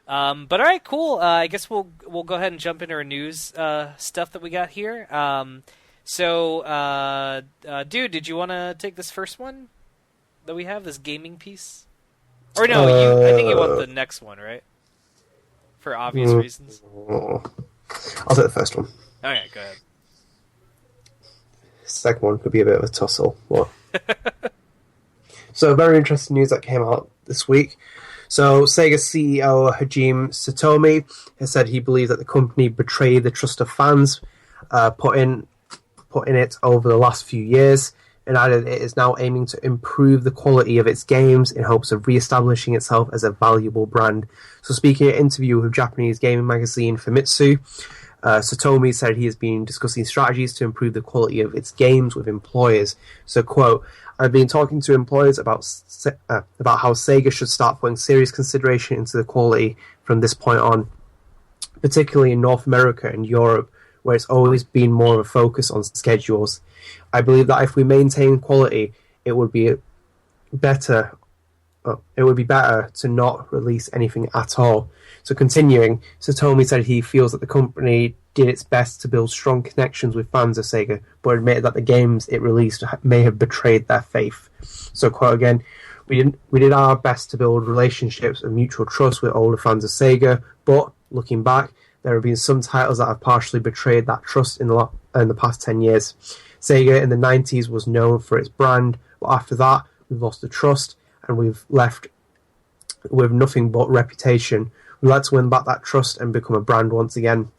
But all right, cool. I guess we'll go ahead and jump into our news stuff that we got here. Dude, did you want to take this first one that we have, this gaming piece? Or no, I think you want the next one, right? For obvious reasons. I'll take the first one. Okay, go ahead. Second one could be a bit of a tussle. What? So, very interesting news that came out this week. So, Sega CEO Hajime Satomi has said he believes that the company betrayed the trust of fans put in it over the last few years, and added it is now aiming to improve the quality of its games in hopes of re-establishing itself as a valuable brand. So, speaking in an interview with Japanese gaming magazine Famitsu, Satomi said he has been discussing strategies to improve the quality of its games with employers. So, quote, I've been talking to employers about how Sega should start putting serious consideration into the quality from this point on, particularly in North America and Europe, where it's always been more of a focus on schedules. I believe that if we maintain quality, it would be better to not release anything at all. So continuing, Satomi said he feels that the company did its best to build strong connections with fans of Sega, but admitted that the games it released may have betrayed their faith. So, quote again, we did our best to build relationships of mutual trust with older fans of Sega, but looking back, there have been some titles that have partially betrayed that trust in the past 10 years. Sega in the 90s was known for its brand, but after that, we've lost the trust, and we've left with nothing but reputation. We'd like to win back that trust and become a brand once again.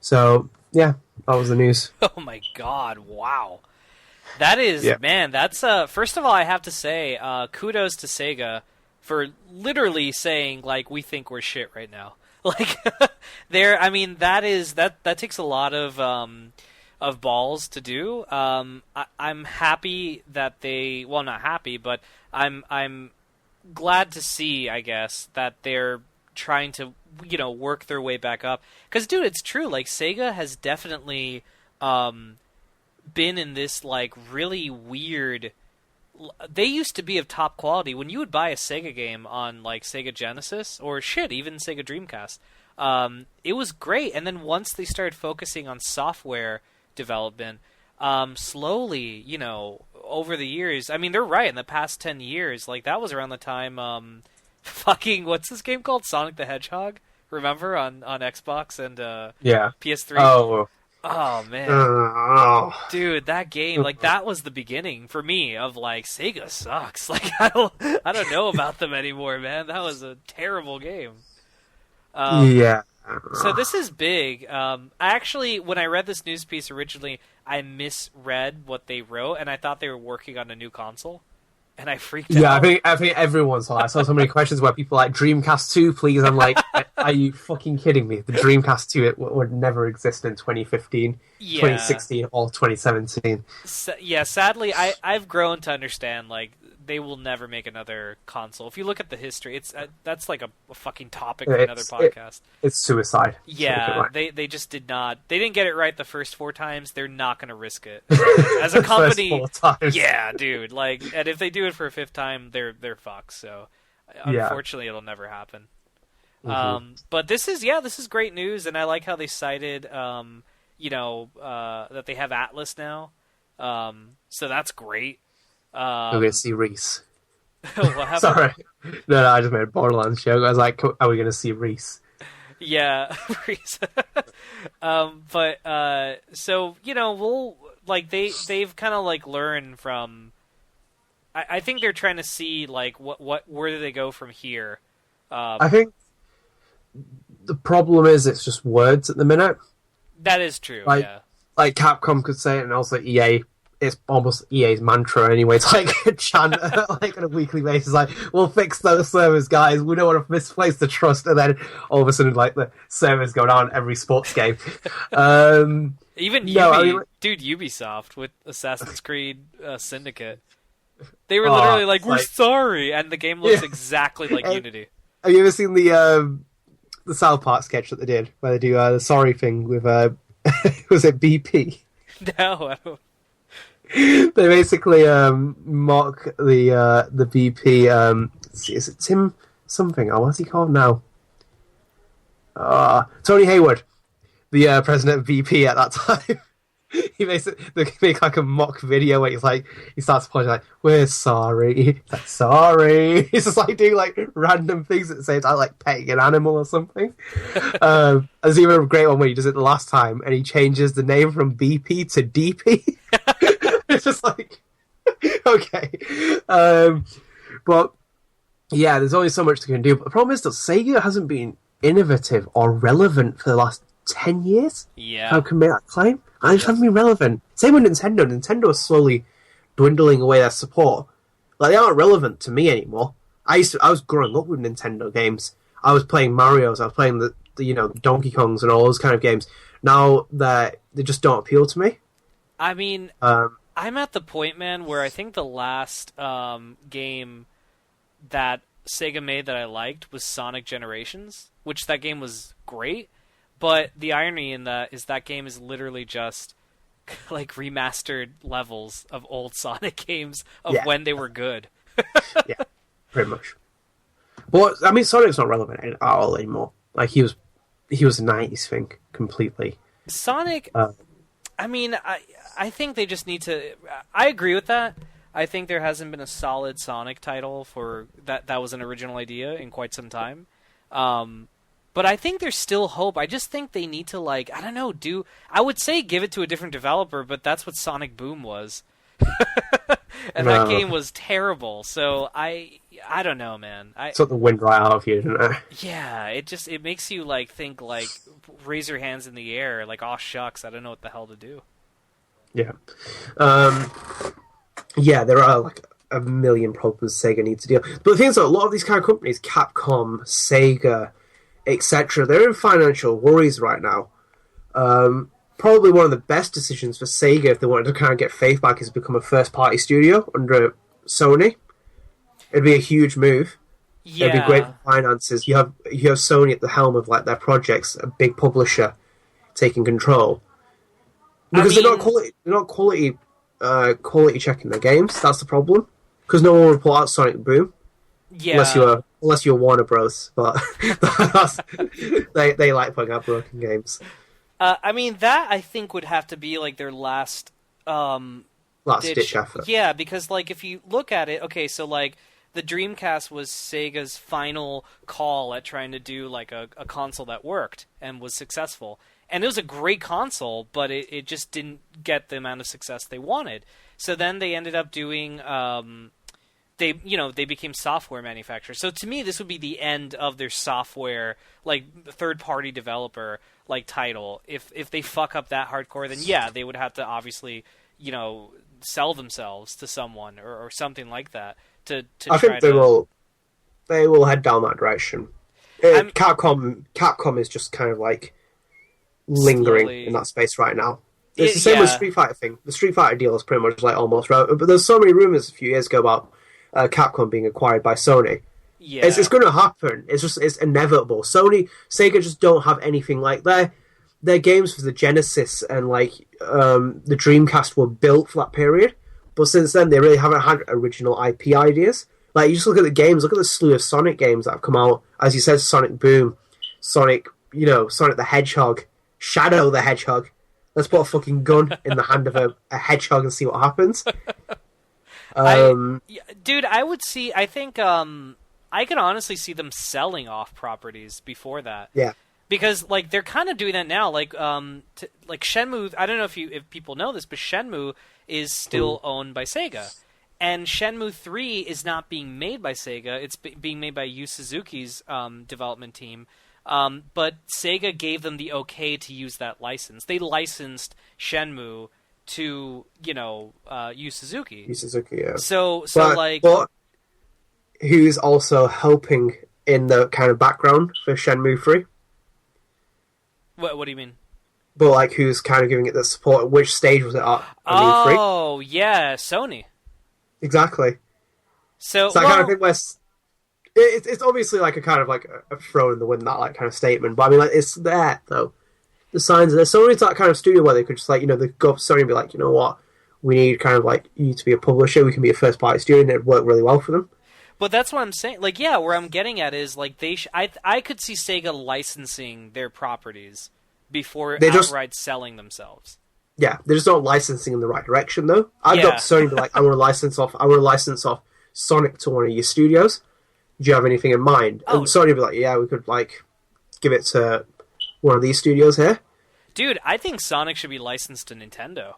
So, yeah, that was the news. Oh my god, wow. That is, man, that's, first of all, I have to say, kudos to Sega for literally saying, like, we think we're shit right now. Like, that takes a lot of balls to do. I'm happy that they, well, not happy, but I'm glad to see, I guess, that they're trying to, work their way back up. Because, dude, it's true. Like, Sega has definitely been in this, like, really weird... They used to be of top quality. When you would buy a Sega game on, like, Sega Genesis, or shit, even Sega Dreamcast, it was great. And then once they started focusing on software development, slowly, over the years... I mean, they're right. In the past 10 years, like, that was around the time... fucking, what's this game called? Sonic the Hedgehog? Remember on Xbox and PS3? Oh man, dude, that game, like, that was the beginning for me of, like, Sega sucks. Like, I don't know about them anymore, man. That was a terrible game. So this is big. Actually, when I read this news piece originally, I misread what they wrote, and I thought they were working on a new console. And I freaked out. Yeah, I think everyone saw that. I saw so many questions where people like, Dreamcast 2, please. I'm like, are you fucking kidding me? The Dreamcast 2 would never exist in 2015, 2016, or 2017. Sadly, I've grown to understand, like, they will never make another console. If you look at the history, it's that's like a fucking topic for another podcast. It's suicide. Yeah, they just did not. They didn't get it right the first 4 times. They're not going to risk it. As a company, first 4 times. Yeah, dude. Like, and if they do it for a 5th time, they're fucked. So, unfortunately, it'll never happen. Mm-hmm. But this is great news, and I like how they cited, that they have Atlas now. So that's great. We're going to see Reese. What happened? Sorry. No, I just made a Borderlands joke. I was like, are we going to see Reese? Yeah, Reese. So, we'll, like, they've kind of, like, learned from... I think they're trying to see, like, where do they go from here? I think the problem is it's just words at the minute. That is true, like, yeah. Like, Capcom could say it, and also EA... It's almost EA's mantra anyway. It's like a chant, like, on a weekly basis, like, we'll fix those servers, guys. We don't want to misplace the trust. And then all of a sudden, like, the servers go down every sports game. Even dude, Ubisoft with Assassin's Creed Syndicate. They were literally like, we're sorry. And the game looks exactly like Unity. Have you ever seen the South Park sketch that they did, where they do the sorry thing with, was it BP? No, I don't. They basically mock the VP. Is it Tim something? Oh, what's he called now? Tony Hayward, the president of BP at that time. They make like a mock video where he starts apologizing, like, we're sorry. He's like, sorry. He's just like doing like random things at the same time, like petting an animal or something. There's even a great one where he does it the last time and he changes the name from BP to DP. It's just like, okay. But yeah, there's only so much they can do. But the problem is that Sega hasn't been innovative or relevant for the last 10 years. Yeah. How can make that claim? I just haven't been relevant. Same with Nintendo. Nintendo is slowly dwindling away their support. Like, they aren't relevant to me anymore. I was growing up with Nintendo games. I was playing Mario's. I was playing the Donkey Kongs and all those kind of games. Now they just don't appeal to me. I mean, I'm at the point, man, where I think the last game that Sega made that I liked was Sonic Generations, which that game was great. But the irony in that is that game is literally just like remastered levels of old Sonic games of when they were good. Yeah, pretty much. But I mean, Sonic's not relevant at all anymore. Like he was a '90s thing completely. Sonic. I mean, I think they just need to. I agree with that. I think there hasn't been a solid Sonic title for that was an original idea in quite some time. But I think there's still hope. I just think they need to, like, I don't know, I would say give it to a different developer, but that's what Sonic Boom was. And that game was terrible. So I don't know, man. Took the wind right out of you, didn't it? Yeah, it makes you like think like raise your hands in the air, like, oh shucks, I don't know what the hell to do. Yeah. Yeah, there are like a million problems Sega needs to deal. But the thing is, a lot of these kind of companies, Capcom, Sega, etc., they're in financial worries right now. Probably one of the best decisions for Sega if they wanted to kind of get faith back is to become a first-party studio under Sony. It'd be a huge move. Yeah. It'd be great for finances. You have Sony at the helm of like their projects, a big publisher taking control. Because they're not quality checking their games. That's the problem. Because no one will report out Sonic Boom. Yeah. Unless you're Warner Bros. But they like putting out broken games. I mean, that I think would have to be like their last ditch effort. Yeah, because like if you look at it, okay, so like the Dreamcast was Sega's final call at trying to do like a console that worked and was successful. And it was a great console, but it just didn't get the amount of success they wanted. So then they ended up doing they became software manufacturers. So to me, this would be the end of their software, like third-party developer like title. If they fuck up that hardcore, then yeah, they would have to obviously sell themselves to someone or something like that to I think they will head down that direction. Capcom is just kind of like lingering slowly in that space right now. It's the same with Street Fighter thing. The Street Fighter deal is pretty much like almost right. But there's so many rumors a few years ago about Capcom being acquired by Sony. Yeah, it's going to happen. It's inevitable. Sega just don't have anything like their games for the Genesis and like the Dreamcast were built for that period. But since then, they really haven't had original IP ideas. Like you just look at the games, look at the slew of Sonic games that have come out. As you said, Sonic Boom, Sonic the Hedgehog, Shadow the Hedgehog. Let's put a fucking gun in the hand of a hedgehog and see what happens. Dude, I think I can honestly see them selling off properties before that. Yeah. Because like they're kind of doing that now, like Shenmue. I don't know if people know this, but Shenmue is still owned by Sega, and Shenmue 3 is not being made by Sega. It's being made by Yu Suzuki's development team. But Sega gave them the okay to use that license. They licensed Shenmue to Yu Suzuki. Yu Suzuki, yeah. But who's also helping in the kind of background for Shenmue 3? What do you mean? But like, who's kind of giving it the support? Which stage was it at? Oh, yeah, Sony. Exactly. So it's that kind of thing where it's obviously like a kind of like a throw in the wind, that like kind of statement. But I mean, like, it's there though. The signs are there. Sony's that kind of studio where they could just like they go up to Sony and be like, you know what, we need kind of like you to be a publisher. We can be a first party studio, and it'd work really well for them. But that's what I'm saying. Like, yeah, where I'm getting at is like I could see Sega licensing their properties before They just outright selling themselves. Yeah, they're just not licensing in the right direction though. I'd go up Yeah. to Sony and be like, I want to license off Sonic to one of your studios. Do you have anything in mind? Oh. And Sony would be like, yeah, we could like give it to one of these studios here. Dude, I think Sonic should be licensed to Nintendo.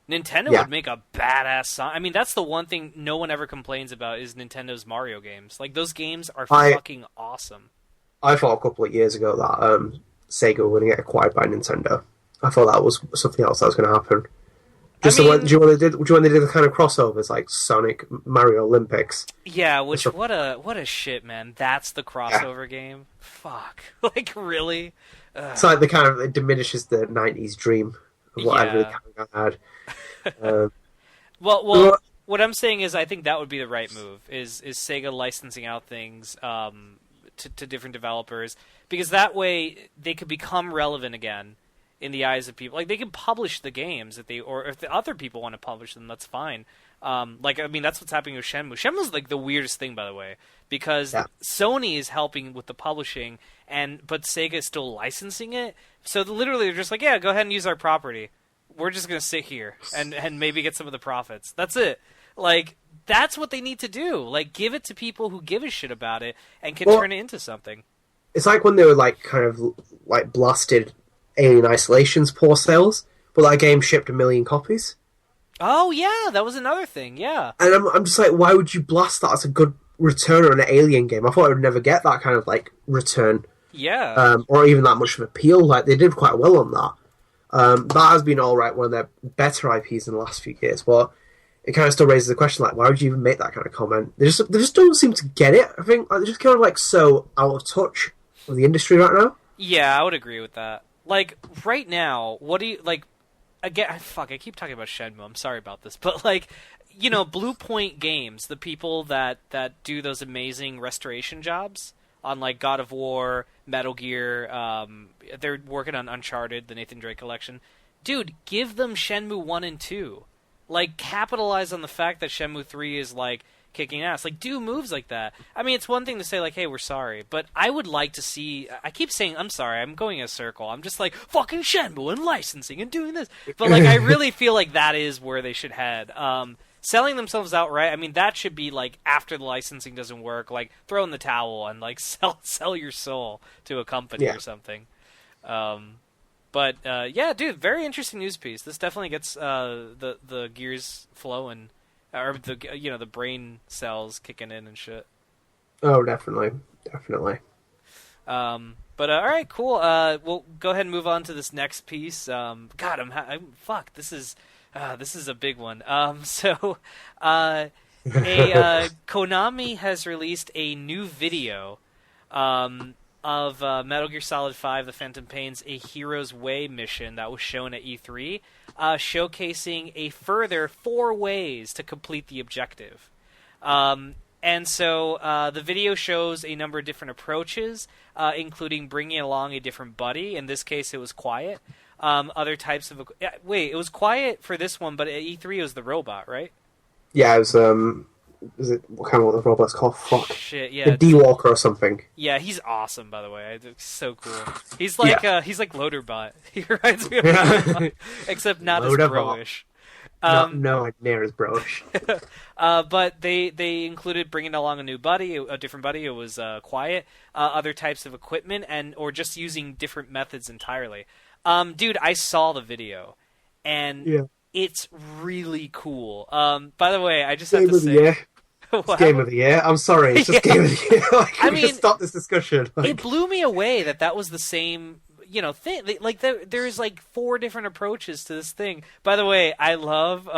Nintendo Yeah. would make a badass Sonic. I mean, that's the one thing no one ever complains about is Nintendo's Mario games. Like, those games are fucking awesome. I thought a couple of years ago that Sega were going to get acquired by Nintendo. I thought that was something else that was going to happen. Do you want they did the kind of crossovers like Sonic Mario Olympics? Yeah, which what a shit, man. That's the crossover game. Fuck. Like, really? It's like it diminishes the '90s dream of what every kind of guy had. Well, what I'm saying is, I think that would be the right move. Is Sega licensing out things to different developers, because that way they could become relevant again in the eyes of people. Like, they can publish the games or if the other people want to publish them, that's fine. Like, I mean, that's what's happening with Shenmue. Shenmue's like the weirdest thing, by the way, because Sony is helping with the publishing, but Sega is still licensing it. So literally, they're just like, yeah, go ahead and use our property. We're just gonna sit here and maybe get some of the profits. That's it. Like, that's what they need to do. Like, give it to people who give a shit about it and can turn it into something. It's like when they were like kind of like blasted Alien Isolation's poor sales, but that game shipped 1 million copies. Oh yeah, that was another thing. Yeah, and I'm just like, why would you blast that as a good return on an Alien game? I thought I would never get that kind of like return. Yeah, or even that much of appeal. Like, they did quite well on that. That has been alright, one of their better IPs in the last few years, but it kind of still raises the question, like, why would you even make that kind of comment? They just don't seem to get it. I think they're just kind of like so out of touch with the industry right now. Yeah, I would agree with that. Like, right now, what do you like? Again, I keep talking about Shenmue. I'm sorry about this, but like, you know, Blue Point Games, the people that do those amazing restoration jobs on like God of War, Metal Gear, they're working on Uncharted, the Nathan Drake collection. Dude, give them Shenmue 1 and 2. Like, capitalize on the fact that Shenmue 3 is like kicking ass. Like, do moves like that. I mean, it's one thing to say like, hey, we're sorry, but I would like to see. I keep saying I'm sorry. I'm going in a circle. I'm just like fucking Shenmue and licensing and doing this. But like, I really feel like that is where they should head. Selling themselves outright, I mean, that should be like after the licensing doesn't work, like throw in the towel and like sell your soul to a company or something. But yeah, dude, very interesting news piece. This definitely gets the gears flowing, or the brain cells kicking in and shit. Oh, definitely. But all right, cool. We'll go ahead and move on to this next piece. God, fuck. This is a big one. Konami has released a new video of Metal Gear Solid 5: The Phantom Pain's A Hero's Way mission that was shown at E3, showcasing a further 4 ways to complete the objective. And so the video shows a number of different approaches, including bringing along a different buddy. In this case, it was Quiet. Other types of... Wait, it was Quiet for this one, but at E3 it was the robot, right? Yeah, it was... Is it what the robot's called? Fuck. Shit, yeah. The D-Walker or something. Yeah, he's awesome, by the way. It's so cool. He's like Loaderbot. He reminds me of Loaderbot, except not as bro-ish. No, near as bro-ish. But they included bringing along a new buddy, a different buddy. It was Quiet. Other types of equipment, or just using different methods entirely. Dude, I saw the video, and it's really cool. By the way, I just have to say... It's game of the year. I'm sorry, it's just game of the year. I mean, stop this discussion. It blew me away that was the same, thing. Like, there's like 4 different approaches to this thing. By the way, I love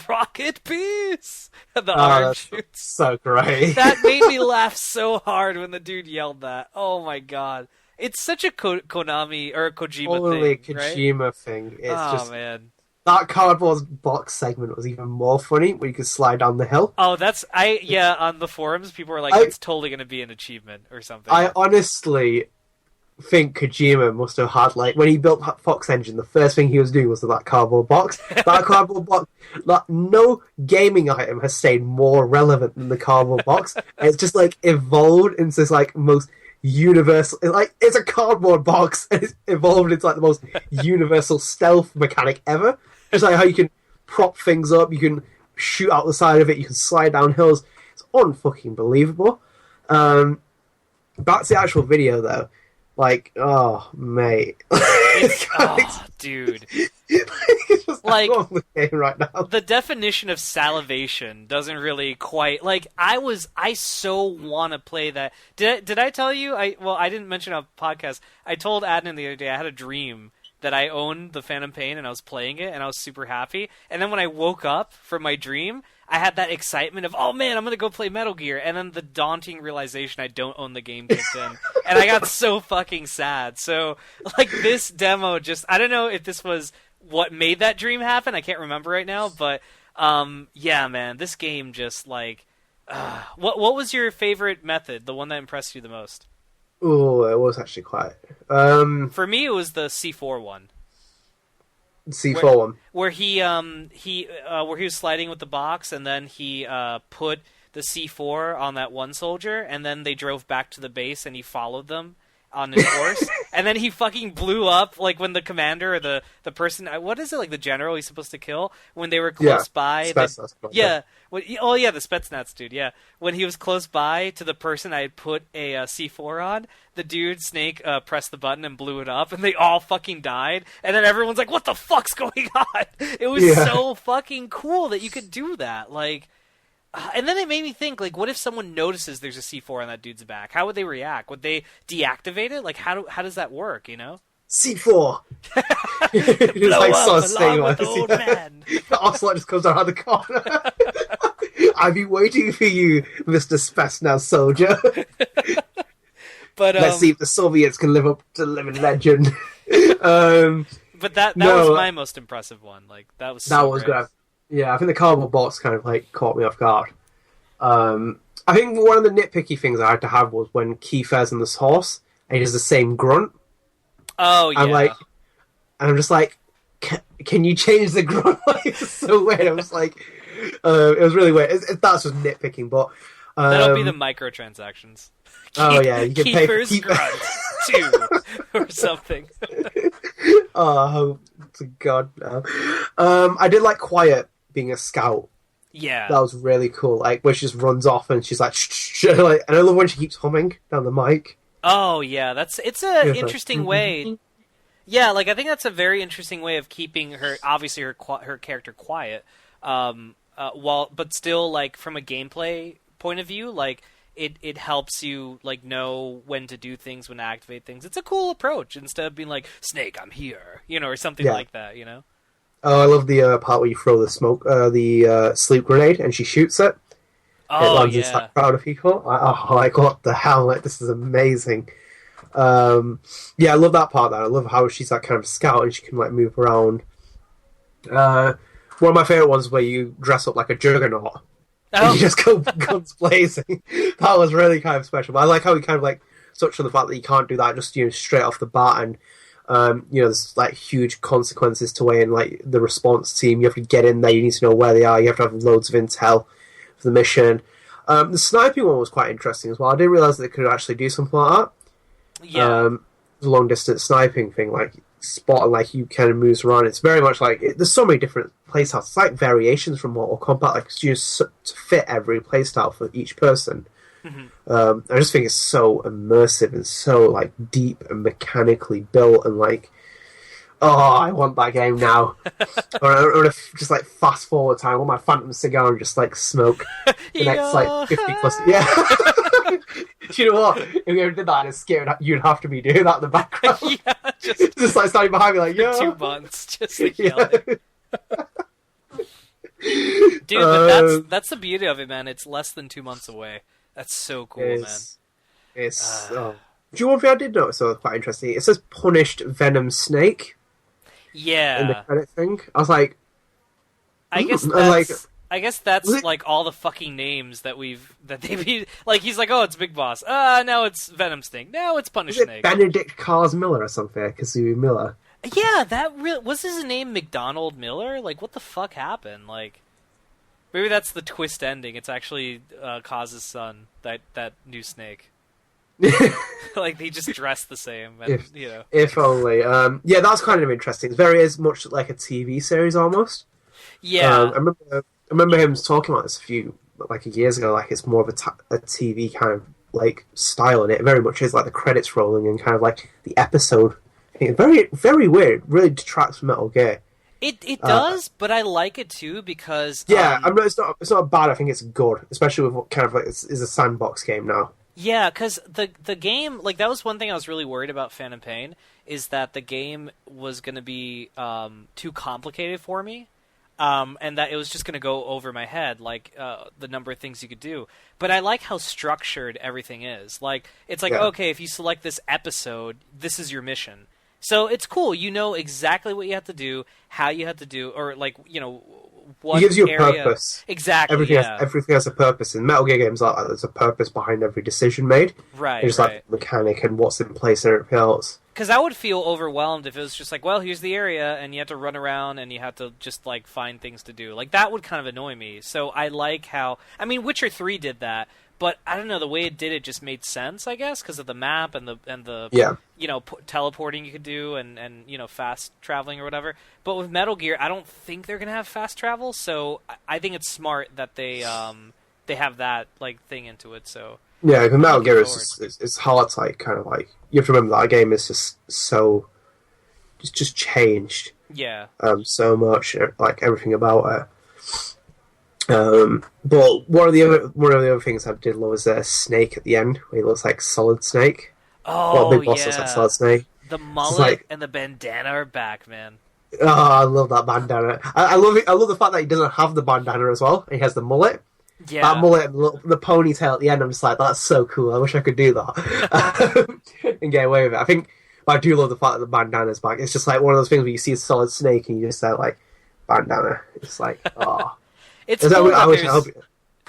Rocket Peace. The arm shoots. So great. That made me laugh so hard when the dude yelled that. Oh my god. It's such a Konami or a Kojima thing, Kojima thing. It's man. That cardboard box segment was even more funny, where you could slide down the hill. Oh, on the forums, people were like, it's totally going to be an achievement or something. I honestly think Kojima must have had, like, when he built Fox Engine, the first thing he was doing was that cardboard box. That cardboard box, like, no gaming item has stayed more relevant than the cardboard box. It's just, like, evolved into this, like, most universal, like, it's a cardboard box, and it's evolved into, like, the most universal stealth mechanic ever. Just like how you can prop things up, you can shoot out the side of it, you can slide down hills. It's unfucking believable. Back to the actual video, though. Like, oh, mate. Dude. It's just like, the game right now. The definition of salivation doesn't really quite... Like, I so want to play that. Did I tell you? I didn't mention on a podcast. I told Adnan the other day I had a dream that I owned the Phantom Pain and I was playing it and I was super happy. And then when I woke up from my dream, I had that excitement of, oh man, I'm going to go play Metal Gear. And then the daunting realization I don't own the game kicked in. And I got so fucking sad. So, like, this demo just, I don't know if this was what made that dream happen. I can't remember right now. But, yeah, man, this game just, like, what was your favorite method? The one that impressed you the most? Oh, it was actually quite. For me, it was the C4 one. C4 one, where he was sliding with the box, and then he put the C4 on that one soldier, and then they drove back to the base, and he followed them on his horse, and then he fucking blew up, like, when the commander or the person, what is it, like, the general he's supposed to kill, when they were close by. The Spetsnaz dude, yeah. When he was close by to the person I had put a C4 on, the dude, Snake, pressed the button and blew it up, and they all fucking died, and then everyone's like, what the fuck's going on? It was so fucking cool that you could do that, like... And then it made me think, like, what if someone notices there's a C4 on that dude's back? How would they react? Would they deactivate it? Like, how does that work, you know? C4! Blow like, up along with the old man. Ocelot just comes around the corner. I've been waiting for you, Mr. Spetsnaz soldier. But let's see if the Soviets can live up to living legend. But that was my most impressive one. Like, that was good. Yeah, I think the cardboard box kind of, like, caught me off guard. I think one of the nitpicky things I had to have was when Kiefer's on this horse, and he does the same grunt. Oh, yeah. I'm just like, can you change the grunt? Like, it's so weird. I was like, it was really weird. That's just nitpicking, but... that'll be the microtransactions. Oh, yeah. You can pay for Kiefer's grunt 2 or something. Oh, to God, no. I did like Quiet being a scout. Yeah. That was really cool. Like, where she just runs off and she's like, shh, shh, like, and I love when she keeps humming down the mic. Oh, yeah. It's an interesting way. Yeah, like, I think that's a very interesting way of keeping her, obviously, her character quiet. But still, like, from a gameplay point of view, like, it helps you, like, know when to do things, when to activate things. It's a cool approach, instead of being like, Snake, I'm here, you know, or something like that, you know? Oh, I love the part where you throw the sleep grenade, and she shoots it. Oh, it lands inside a crowd of people. Like, what the hell? Like, this is amazing. Yeah, I love that part, though. I love how she's, like, kind of a scout, and she can, like, move around. One of my favourite ones where you dress up like a juggernaut. And you just go guns blazing. That was really kind of special. But I like how he kind of, like, touched on the fact that you can't do that just, you know, straight off the bat, and you know, there's, like, huge consequences to weighing, like, the response team. You have to get in there, you need to know where they are, you have to have loads of intel for the mission. The sniping one was quite interesting as well. I didn't realise that they could actually do something like that. Yeah. The long distance sniping thing, like, spot, like, you kind of moves around. It's very much like, there's so many different playstyles. It's like variations from Mortal Kombat, like, just to fit every playstyle for each person. Mm-hmm. I just think it's so immersive and so, like, deep and mechanically built, and, like, oh, I want that game now. Or I want to just, like, fast forward time. I want my Phantom cigar and just, like, smoke the next, like, 50 plus. Yeah. Do you know what? If we ever did that in a skit, you'd have to be doing that in the background. Yeah, just like standing behind me, like, yeah. 2 months, just like yelling. Dude, but that's the beauty of it, man. It's less than 2 months away. That's so cool, man. It's. Do you know one thing I did notice that was quite interesting? It says punished Venom Snake. Yeah. In the credit thing, I was like, I I guess Was that's it, like all the fucking names that they've like. He's like, oh, it's Big Boss. Now it's Venom Snake. Now it's was Punish it Snake. Benedict Cars Miller or something? Kazooie Miller. Yeah, that was his name McDonald Miller. Like, what the fuck happened? Like, maybe that's the twist ending. It's actually Kaz's son. That new Snake. Like they just dress the same, and If only. Yeah, that's kind of interesting. It's very as much like a TV series almost. Yeah. I remember him talking about this a few years ago. Like it's more of a TV kind of like style, and it very much is like the credits rolling and kind of like the episode. Very very weird. Really detracts from Metal Gear. It does, but I like it too because yeah, it's not bad. I think it's good, especially with what kind of like it's a sandbox game now. Yeah, because the game, like, that was one thing I was really worried about Phantom Pain, is that the game was going to be too complicated for me, and that it was just going to go over my head, like, the number of things you could do. But I like how structured everything is. Like, it's like, okay, if you select this episode, this is your mission. So it's cool. You know exactly what you have to do, how you have to do, or, like, what it gives you a area. purpose. Exactly. Everything has a purpose. In Metal Gear games, like there's a purpose behind every decision made. Right. It's like mechanic and what's in place and everything else. Because I would feel overwhelmed if it was just like, well, here's the area, and you have to run around, and you have to just like find things to do. Like that would kind of annoy me. So I like how, I mean, Witcher 3 did that, but I don't know, the way it did it just made sense, I guess, because of the map and the teleporting you could do and fast traveling or whatever. But with Metal Gear, I don't think they're gonna have fast travel, so I think it's smart that they have that like thing into it. So yeah, because Metal Gear it's hard to like kind of like you have to remember that game is just so it's just changed. Yeah. So much like everything about it. But one of the other things I did love is Snake at the end, where he looks like Solid Snake. Oh, Big Boss looks like Solid Snake. The mullet and the bandana are back, man. Oh, I love that bandana. I love it. I love the fact that he doesn't have the bandana as well. He has the mullet. Yeah. That mullet and the ponytail at the end, I'm just like, that's so cool. I wish I could do that. And get away with it. I do love the fact that the bandana's back. It's just like one of those things where you see a Solid Snake and you just say, like, bandana. It's like, oh. It's cool I hope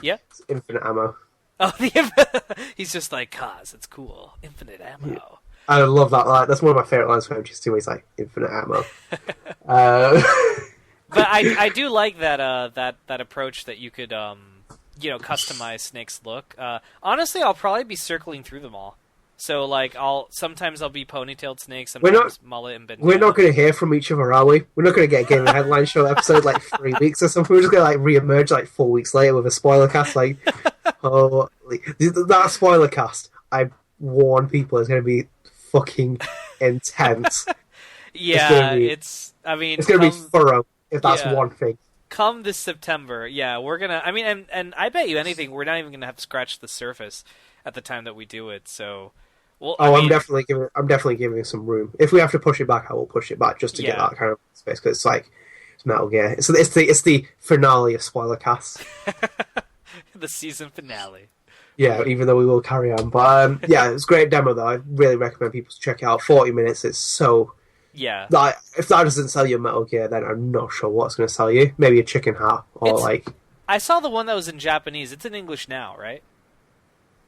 yeah? It's infinite ammo. Oh, he's just like, Kaz, it's cool. Infinite ammo. Yeah. I love that. Like, that's one of my favourite lines from MGS2 where he's like, infinite ammo. But I do like that approach that you could customize Snake's look. Honestly, I'll probably be circling through them all. So like sometimes I'll be ponytailed Snake, sometimes mullet and bandana. We're not going to hear from each other, are we? We're not going to get a Game of Headline Show episode like 3 weeks or something. We're just going to like re-emerge like 4 weeks later with a spoiler cast. Like, holy, that spoiler cast, I warn people, is going to be fucking intense. Yeah, it's going to be thorough. If that's one thing. Come this September, yeah, we're gonna. I mean, and I bet you anything, we're not even gonna have to scratch the surface at the time that we do it. So, well, I'm definitely giving some room. If we have to push it back, I will push it back just to get that kind of space because it's like it's Metal Gear. It's the finale of spoiler casts. The season finale. Yeah, even though we will carry on, but yeah, it's a great demo though. I really recommend people to check it out. 40 minutes. It's so. Yeah. Like, if that doesn't sell you a Metal Gear, then I'm not sure what's going to sell you. Maybe a chicken hat or I saw the one that was in Japanese. It's in English now, right?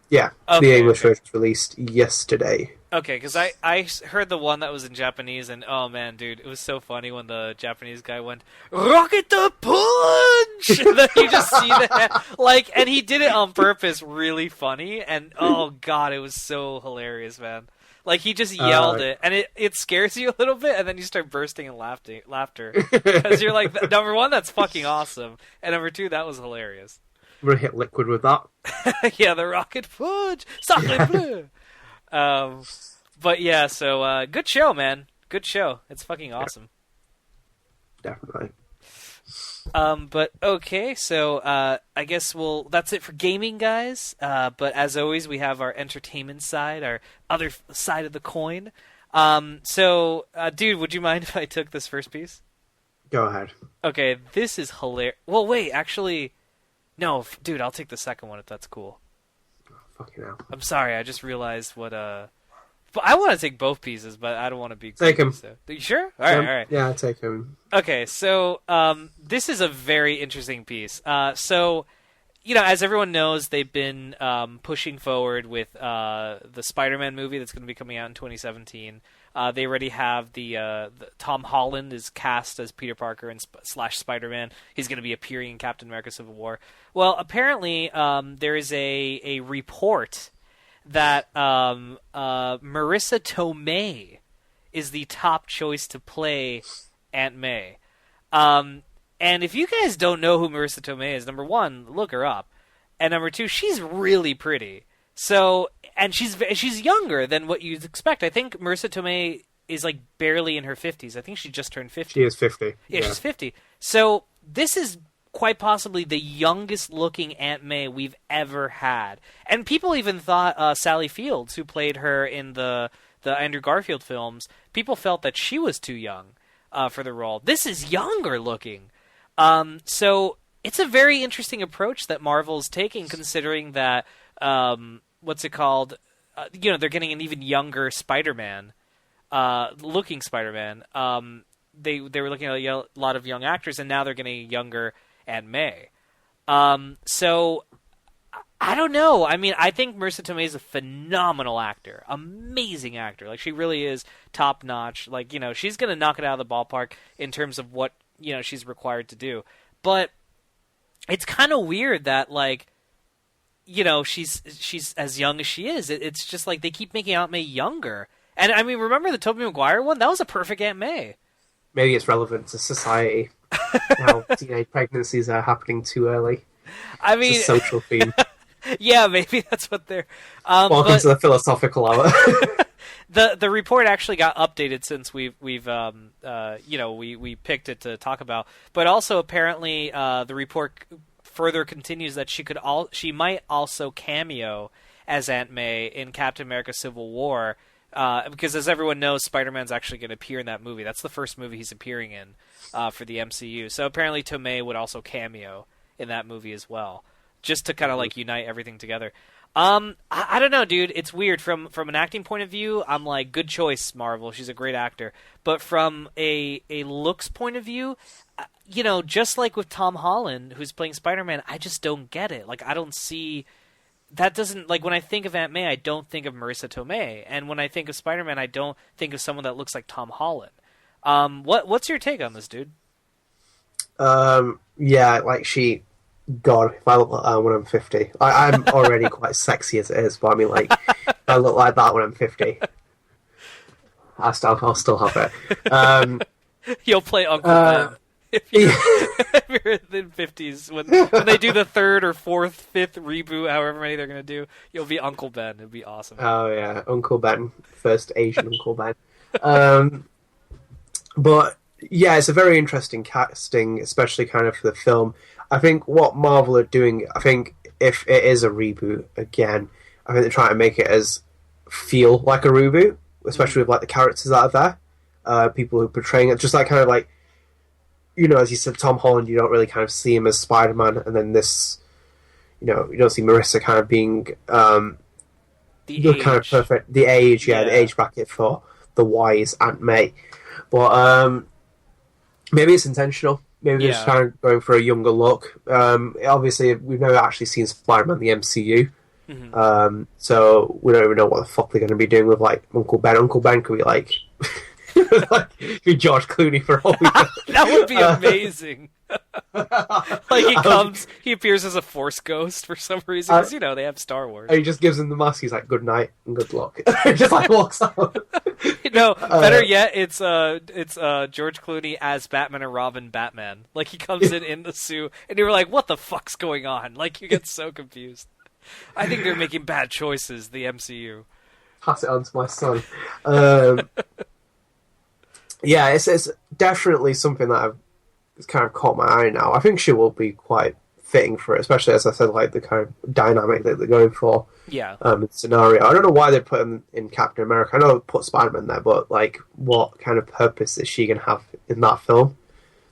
Yeah, the English version was released yesterday. Okay, because I heard the one that was in Japanese, and oh man, dude, it was so funny when the Japanese guy went "Rocket the punch!" And then you just see that, like, and he did it on purpose, really funny, and oh god, it was so hilarious, man. Like, he just yelled it, and it scares you a little bit, and then you start bursting in laughter. Because you're like, number one, that's fucking awesome, and number two, that was hilarious. We're gonna hit liquid with that. Yeah, the rocket punch! Sacre bleu! But yeah, so, good show, man. Good show. It's fucking awesome. Definitely. But okay, so I guess that's it for gaming, guys. But as always, we have our entertainment side, our other side of the coin. So, dude, would you mind if I took this first piece? Go ahead. Okay, this is hilarious. Well, wait, actually, no, dude, I'll take the second one if that's cool. Oh, fucking hell. I'm sorry, I just realized what But I want to take both pieces, but I don't want to be Take him. So. You sure? All right, all right. Yeah, take him. Okay, so this is a very interesting piece. So, as everyone knows, they've been pushing forward with the Spider-Man movie that's going to be coming out in 2017. They already have the Tom Holland is cast as Peter Parker and slash Spider-Man. He's going to be appearing in Captain America: Civil War. Well, apparently there is a report that Marissa Tomei is the top choice to play Aunt May. And if you guys don't know who Marissa Tomei is, number one, look her up, and number two, she's really pretty. So, and she's younger than what you'd expect. I think Marissa Tomei is like barely in her 50s. I think she just turned 50. She is 50. Yeah, she's 50. So this is quite possibly the youngest looking Aunt May we've ever had. And people even thought Sally Fields, who played her in the Andrew Garfield films, people felt that she was too young for the role. This is younger looking. So it's a very interesting approach that Marvel's taking, considering that, what's it called? They're getting an even younger Spider-Man, looking Spider-Man. They were looking at a lot of young actors, and now they're getting a younger Aunt May. So I don't know. I mean, I think Marissa Tomei is a phenomenal actor, amazing actor. Like, she really is top notch. Like, she's gonna knock it out of the ballpark in terms of what she's required to do. But it's kind of weird that she's as young as she is. It's just like they keep making Aunt May younger. And I mean, remember the Tobey Maguire one? That was a perfect Aunt May. Maybe it's relevant to society. How teenage pregnancies are happening too early. I mean, it's a social theme. Yeah, maybe that's what they're. Welcome to the philosophical hour. The report actually got updated since we picked it to talk about. But also apparently the report further continues that she might also cameo as Aunt May in Captain America: Civil War. Because as everyone knows, Spider-Man's actually going to appear in that movie. That's the first movie he's appearing in for the MCU. So apparently Tomei would also cameo in that movie as well, just to kind of unite everything together. I don't know, dude. It's weird. From an acting point of view, I'm like, good choice, Marvel. She's a great actor. But from a looks point of view, just like with Tom Holland, who's playing Spider-Man, I just don't get it. Like, I don't see... That doesn't, when I think of Aunt May, I don't think of Marissa Tomei. And when I think of Spider-Man, I don't think of someone that looks like Tom Holland. What's your take on this, dude? Yeah, God, if I look like that when I'm 50. I'm already quite sexy as it is, but I mean, if I look like that when I'm 50, I'll still have it. You'll play Uncle Ben. If you're in the 50s, when they do the third or fourth, fifth reboot, however many they're going to do, you'll be Uncle Ben. It'll be awesome. Oh, yeah, Uncle Ben. First Asian Uncle Ben. But, yeah, it's a very interesting casting, especially kind of for the film. I think what Marvel are doing, if it is a reboot again, I think they're trying to make it feel like a reboot, especially with the characters that are there, people who are portraying it, just as you said, Tom Holland, you don't really kind of see him as Spider-Man, and then this, you don't see Marissa kind of being the kind of perfect, the age bracket for the wise Aunt May. But maybe it's intentional. Maybe they're just kind of going for a younger look. Obviously, we've never actually seen Spider-Man in the MCU. Mm-hmm. So we don't even know what the fuck they're going to be doing with Uncle Ben. Uncle Ben could be be George Clooney for all we know. That would be amazing. He appears as a Force ghost for some reason, because they have Star Wars. And he just gives him the mask. He's like, "Good night and good luck." He just walks out. No, better yet, it's George Clooney as Batman and Robin Batman. He comes in the suit, and you're like, "What the fuck's going on?" You get so confused. I think they're making bad choices. The MCU. Pass it on to my son. Yeah, it's definitely something that has kind of caught my eye now. I think she will be quite fitting for it, especially, as I said, the kind of dynamic that they're going for. Yeah. Scenario. I don't know why they put him in Captain America. I know they put Spider-Man there, but what kind of purpose is she going to have in that film?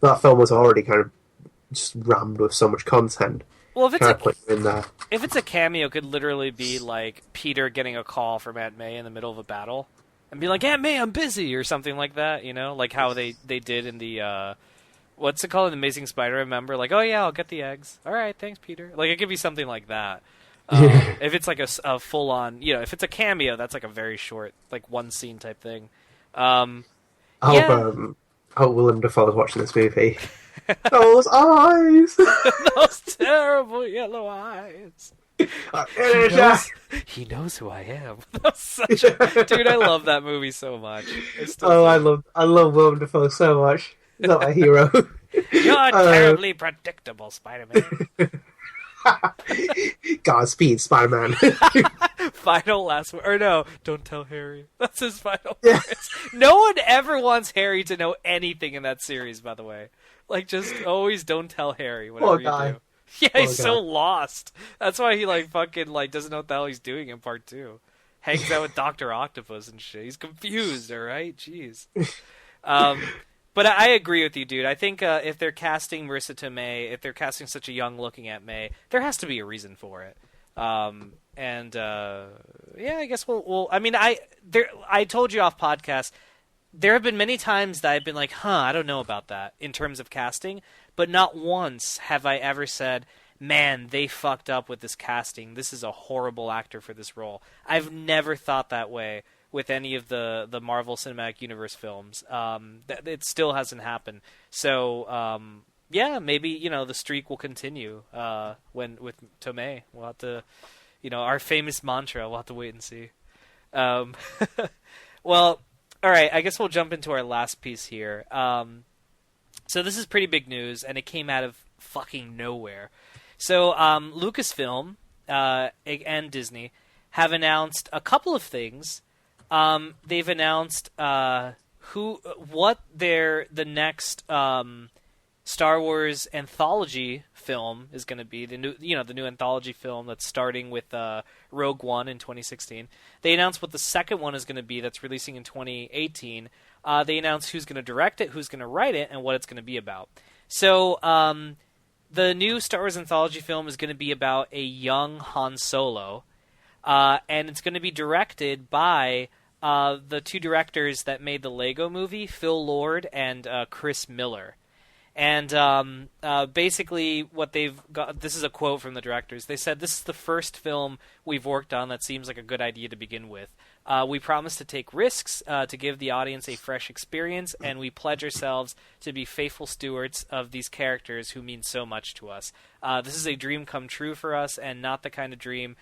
That film was already kind of just rammed with so much content. Well, if it's kind a of put you in there. if it's a cameo, it could literally be like Peter getting a call from Aunt May in the middle of a battle, and be like, "Aunt May, I'm busy," or something like that. You know, like how they did in the what's it called, in Amazing Spider? Remember, like, "Oh yeah, I'll get the eggs." All right, thanks, Peter. Like it could be something like that. If it's like a full on, if it's a cameo, that's like a very short, like one scene type thing. Um, yeah, I hope Willem Dafoe is watching this movie. Those eyes! those terrible yellow eyes. He knows who I am. Dude, I love that movie so much. I love Willem Dafoe so much. He's not my hero. You're terribly predictable, Spider-Man. Godspeed, Spider-Man. Final last word. Or no, don't tell Harry. That's his final words. No one ever wants Harry to know anything in that series, by the way. Like, just always don't tell Harry whatever you do. Yeah, he's so lost. That's why he, fucking, doesn't know what the hell he's doing in part 2. Hangs out with Dr. Octopus and shit. He's confused, alright? Jeez. But I agree with you, dude. I think if they're casting Marissa Tomei, if they're casting such a young-looking Aunt May, there has to be a reason for it. Yeah, I guess we'll. I mean, I told you off podcast. There have been many times that I've been like, I don't know about that in terms of casting, but not once have I ever said, man, they fucked up with this casting. This is a horrible actor for this role. I've never thought that way with any of the Marvel Cinematic Universe films. It still hasn't happened. So, yeah, maybe, the streak will continue with Tomei. We'll have to, our famous mantra, we'll have to wait and see. Well, all right, I guess we'll jump into our last piece here. So this is pretty big news, and it came out of fucking nowhere. So Lucasfilm and Disney have announced a couple of things. They've announced the next Star Wars anthology film is going to be, the new anthology film that's starting with Rogue One in 2016. They announced what the second one is going to be that's releasing in 2018. They announced who's going to direct it, who's going to write it, and what it's going to be about. So the new Star Wars anthology film is going to be about a young Han Solo, and it's going to be directed by the two directors that made the Lego movie, Phil Lord and Chris Miller. And basically what they've got, this is a quote from the directors, they said, "This is the first film we've worked on that seems like a good idea to begin with. We promise to take risks to give the audience a fresh experience, and we pledge ourselves to be faithful stewards of these characters who mean so much to us. This is a dream come true for us, and not the kind of dream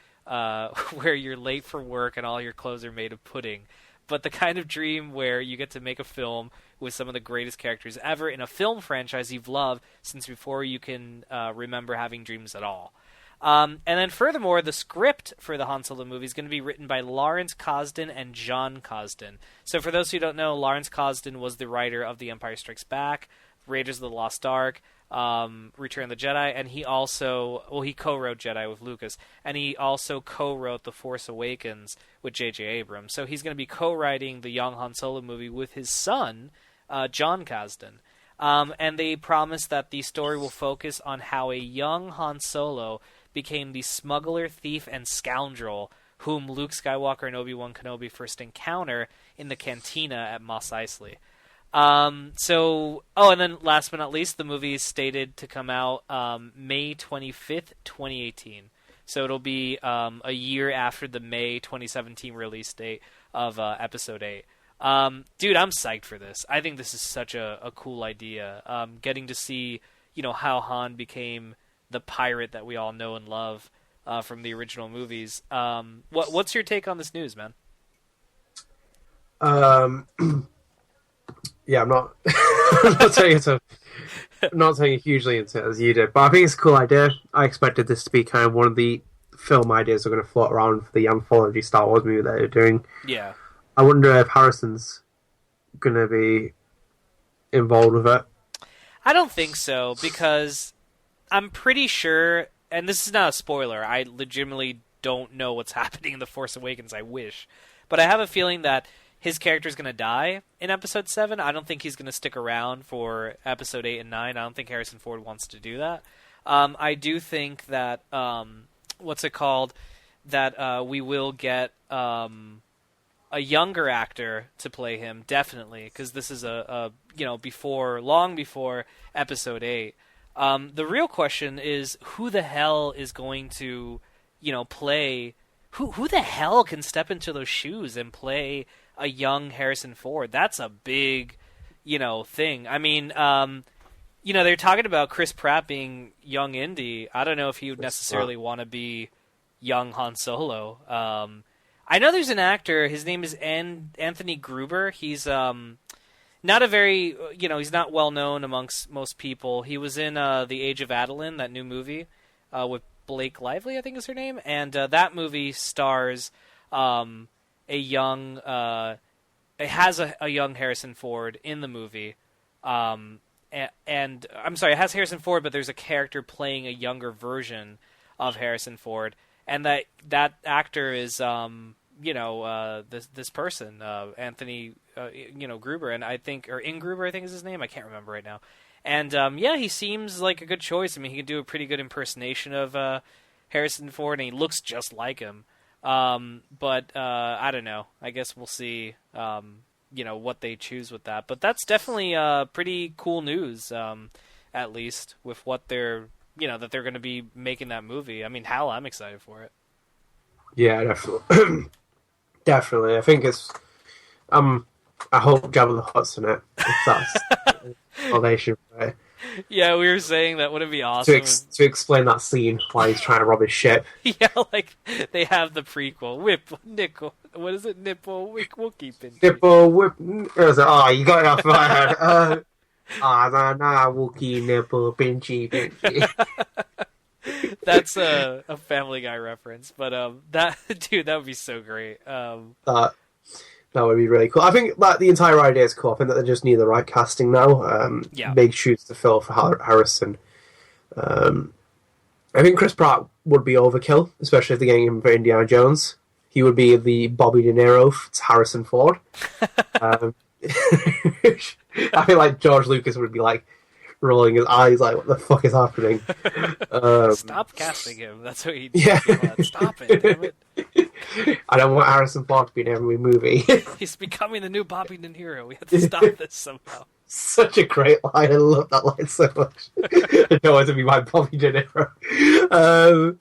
where you're late for work and all your clothes are made of pudding, but the kind of dream where you get to make a film with some of the greatest characters ever in a film franchise you've loved since before you can remember having dreams at all." And then furthermore, the script for the Han Solo movie is going to be written by Lawrence Kasdan and John Kasdan. So for those who don't know, Lawrence Kasdan was the writer of The Empire Strikes Back, Raiders of the Lost Ark, Return of the Jedi, and he co-wrote Jedi with Lucas, and he also co-wrote The Force Awakens with J.J. Abrams. So he's going to be co-writing the young Han Solo movie with his son, John Kasdan. And they promise that the story will focus on how a young Han Solo became the smuggler, thief, and scoundrel whom Luke Skywalker and Obi-Wan Kenobi first encounter in the cantina at Mos Eisley. And then last but not least, the movie is stated to come out May 25th, 2018. So it'll be a year after the May 2017 release date of Episode 8. Dude, I'm psyched for this. I think this is such a cool idea. Getting to see, how Han became the pirate that we all know and love from the original movies. What's your take on this news, man? Yeah, I'm not. I'm not taking hugely into it as you did, but I think it's a cool idea. I expected this to be kind of one of the film ideas that are going to float around for the anthology Star Wars movie that they're doing. Yeah. I wonder if Harrison's going to be involved with it. I don't think so, because I'm pretty sure, and this is not a spoiler, I legitimately don't know what's happening in The Force Awakens, I wish, but I have a feeling that his character's going to die in Episode 7. I don't think he's going to stick around for Episode 8 and 9. I don't think Harrison Ford wants to do that. I do think that what's it called? That we will get a younger actor to play him, definitely, because this is a long before episode 8. The real question is who the hell is going to play. Who the hell can step into those shoes and play a young Harrison Ford? That's a big, thing. I mean, they're talking about Chris Pratt being young Indy. I don't know if he would necessarily want to be young Han Solo. I know there's an actor. His name is Anthony Gruber. He's not a very, he's not well known amongst most people. He was in The Age of Adeline, that new movie with Blake Lively, I think is her name, and that movie stars a young. It has a young Harrison Ford in the movie, and I'm sorry, it has Harrison Ford, but there's a character playing a younger version of Harrison Ford, and that actor is this person Anthony Gruber, and I think Gruber I think is his name. I can't remember right now. And he seems like a good choice. I mean, he can do a pretty good impersonation of Harrison Ford, and he looks just like him. But I don't know. I guess we'll see. What they choose with that. But that's definitely pretty cool news. At least with what they're that they're going to be making that movie. I mean, hell, I'm excited for it. Yeah, definitely. Definitely. I think it's. I hope Jabba the Hutt's in it. If that's salvation for it. Yeah, we were saying that would it be awesome to explain that scene while he's trying to rob his ship. Yeah, like they have the prequel. Whip nickel. What is it? Nipple wick Wookie pinch. Nipple whip. You got it off my head. Nah, Wookie nipple pinchy. That's a Family Guy reference, but that would be so great. That would be really cool. I think that the entire idea is cool. I think that they just need the right casting now. Big shoes to fill for Harrison. I think Chris Pratt would be overkill, especially if they're getting him for Indiana Jones. He would be the Bobby De Niro to Harrison Ford. I feel like George Lucas would be like rolling his eyes, like, what the fuck is happening? Stop casting him. That's what he. Yeah. Stop it, damn it. I don't want Harrison Ford to be in every movie. He's becoming the new Bobby De Niro. We have to stop this somehow. Such a great line. I love that line so much. I don't want to be my Bobby De Niro.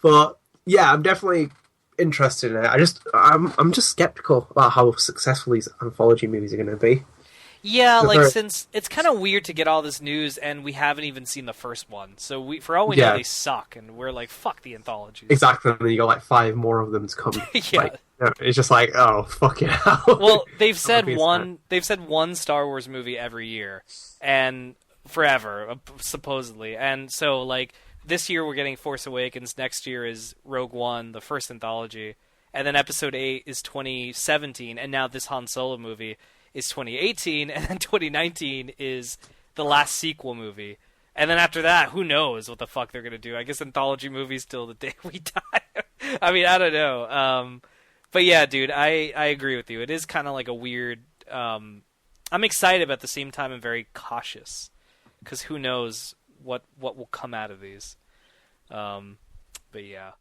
But yeah, I'm definitely interested in it. I'm just skeptical about how successful these anthology movies are going to be. Yeah, since it's kind of weird to get all this news and we haven't even seen the first one, so for all we know, they suck, and we're like, fuck the anthologies. Exactly, and then you got like 5 more of them to come. Yeah, it's just like, oh, fuck it. Well, they've said one Star Wars movie every year, and forever, supposedly, and so like this year we're getting Force Awakens, next year is Rogue One, the first anthology, and then Episode 8 is 2017, and now this Han Solo movie is 2018, and then 2019 is the last sequel movie. And then after that, who knows what the fuck they're going to do. I guess anthology movies till the day we die. I mean, I don't know. But yeah, dude, I agree with you. It is kind of like a weird... I'm excited, but at the same time I'm very cautious. Because who knows what will come out of these. But yeah.